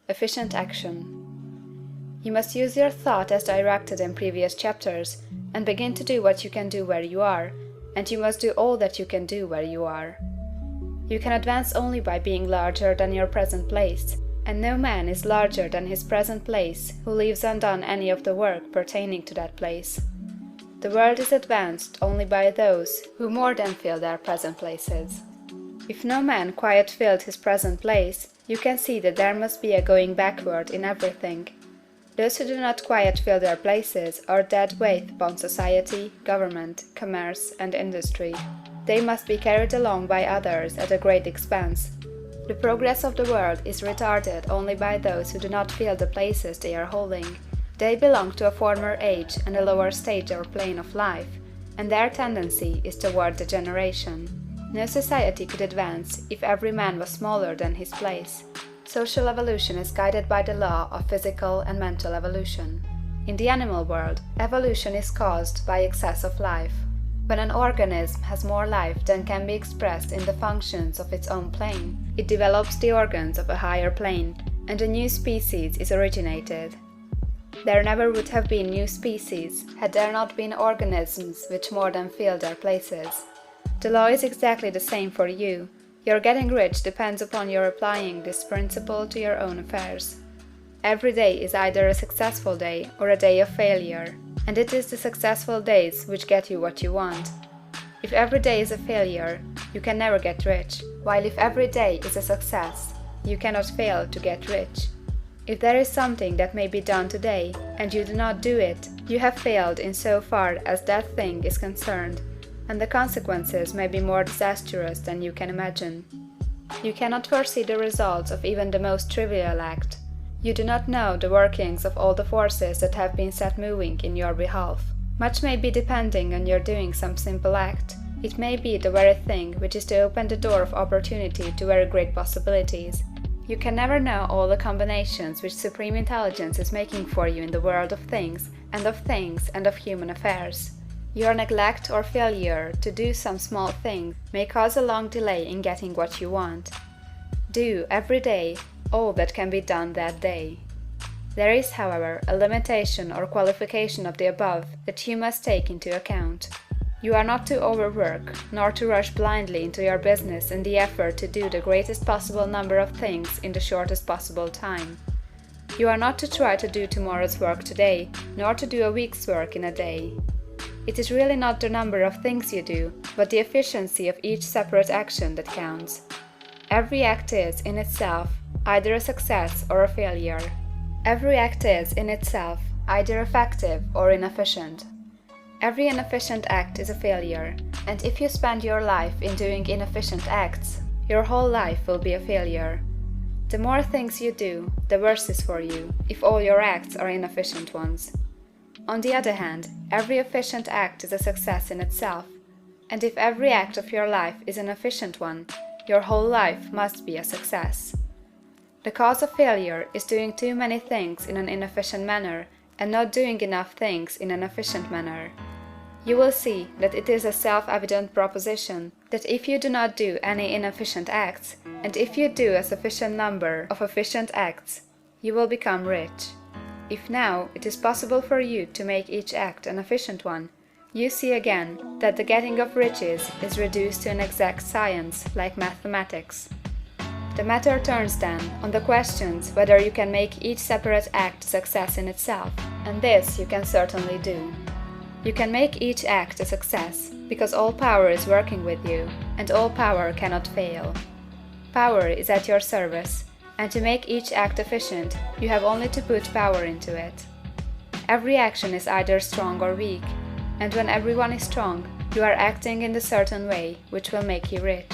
Efficient action. You must use your thought as directed in previous chapters, and begin to do what you can do where you are, and you must do all that you can do where you are. You can advance only by being larger than your present place, and no man is larger than his present place who leaves undone any of the work pertaining to that place. The world is advanced only by those who more than fill their present places. If no man quite filled his present place, you can see that there must be a going backward in everything. Those who do not quite fill their places are dead weight upon society, government, commerce, and industry. They must be carried along by others at a great expense. The progress of the world is retarded only by those who do not fill the places they are holding. They belong to a former age and a lower stage or plane of life, and their tendency is toward degeneration. No society could advance if every man was smaller than his place. Social evolution is guided by the law of physical and mental evolution. In the animal world, evolution is caused by excess of life. When an organism has more life than can be expressed in the functions of its own plane, it develops the organs of a higher plane, and a new species is originated. There never would have been new species had there not been organisms which more than filled their places. The law is exactly the same for you. Your getting rich depends upon your applying this principle to your own affairs. Every day is either a successful day or a day of failure, and it is the successful days which get you what you want. If every day is a failure, you can never get rich, while if every day is a success, you cannot fail to get rich. If there is something that may be done today, and you do not do it, you have failed in so far as that thing is concerned, and the consequences may be more disastrous than you can imagine. You cannot foresee the results of even the most trivial act. You do not know the workings of all the forces that have been set moving in your behalf. Much may be depending on your doing some simple act. It may be the very thing which is to open the door of opportunity to very great possibilities. You can never know all the combinations which Supreme Intelligence is making for you in the world of things and of human affairs. Your neglect or failure to do some small thing may cause a long delay in getting what you want. Do, every day, all that can be done that day. There is, however, a limitation or qualification of the above that you must take into account. You are not to overwork, nor to rush blindly into your business in the effort to do the greatest possible number of things in the shortest possible time. You are not to try to do tomorrow's work today, nor to do a week's work in a day. It is really not the number of things you do, but the efficiency of each separate action that counts. Every act is, in itself, either a success or a failure. Every act is, in itself, either effective or inefficient. Every inefficient act is a failure, and if you spend your life in doing inefficient acts, your whole life will be a failure. The more things you do, the worse is for you, if all your acts are inefficient ones. On the other hand, every efficient act is a success in itself, and if every act of your life is an efficient one, your whole life must be a success. The cause of failure is doing too many things in an inefficient manner, and not doing enough things in an efficient manner. You will see that it is a self-evident proposition that if you do not do any inefficient acts, and if you do a sufficient number of efficient acts, you will become rich. If now it is possible for you to make each act an efficient one, you see again that the getting of riches is reduced to an exact science like mathematics. The matter turns then on the questions whether you can make each separate act a success in itself, and this you can certainly do. You can make each act a success, because all power is working with you, and all power cannot fail. Power is at your service, and to make each act efficient, you have only to put power into it. Every action is either strong or weak, and when everyone is strong, you are acting in the certain way which will make you rich.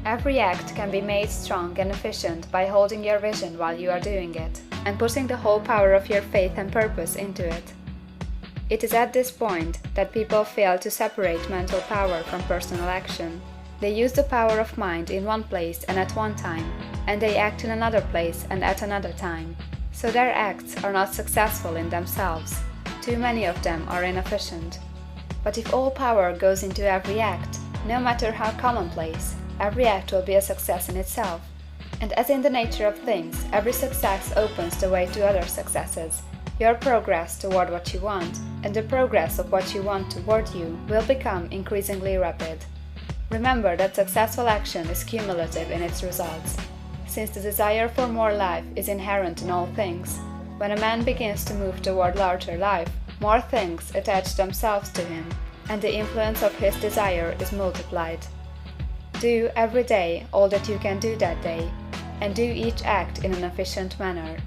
Every act can be made strong and efficient by holding your vision while you are doing it, and putting the whole power of your faith and purpose into it. It is at this point that people fail to separate mental power from personal action. They use the power of mind in one place and at one time, and they act in another place and at another time. So their acts are not successful in themselves. Too many of them are inefficient. But if all power goes into every act, no matter how commonplace, every act will be a success in itself. And as in the nature of things, every success opens the way to other successes, your progress toward what you want, and the progress of what you want toward you, will become increasingly rapid. Remember that successful action is cumulative in its results. Since the desire for more life is inherent in all things, when a man begins to move toward larger life, more things attach themselves to him, and the influence of his desire is multiplied. Do every day all that you can do that day, and do each act in an efficient manner.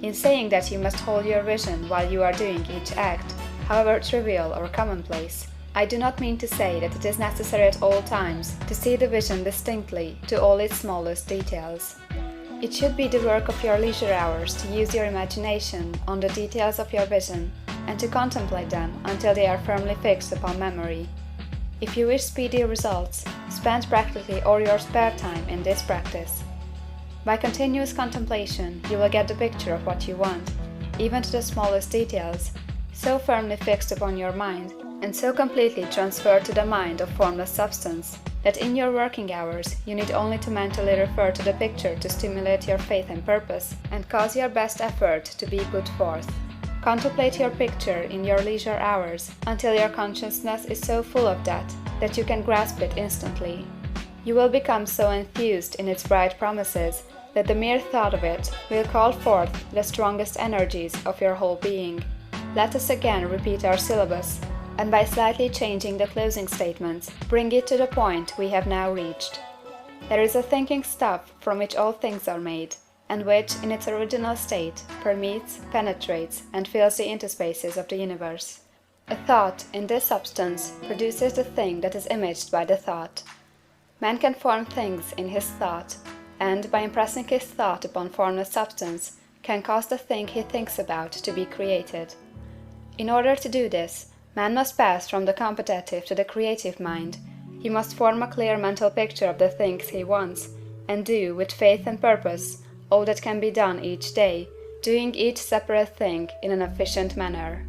In saying that you must hold your vision while you are doing each act, however trivial or commonplace, I do not mean to say that it is necessary at all times to see the vision distinctly to all its smallest details. It should be the work of your leisure hours to use your imagination on the details of your vision, and to contemplate them until they are firmly fixed upon memory. If you wish speedy results, spend practically all your spare time in this practice. By continuous contemplation, you will get the picture of what you want, even to the smallest details, so firmly fixed upon your mind, and so completely transferred to the mind of formless substance, that in your working hours you need only to mentally refer to the picture to stimulate your faith and purpose, and cause your best effort to be put forth. Contemplate your picture in your leisure hours until your consciousness is so full of that you can grasp it instantly. You will become so enthused in its bright promises that the mere thought of it will call forth the strongest energies of your whole being. Let us again repeat our syllabus, and by slightly changing the closing statements, bring it to the point we have now reached. There is a thinking stuff from which all things are made, and which, in its original state, permeates, penetrates, and fills the interspaces of the universe. A thought, in this substance, produces the thing that is imaged by the thought. Man can form things in his thought, and, by impressing his thought upon formless substance, can cause the thing he thinks about to be created. In order to do this, man must pass from the competitive to the creative mind. He must form a clear mental picture of the things he wants, and do, with faith and purpose, all that can be done each day, doing each separate thing in an efficient manner.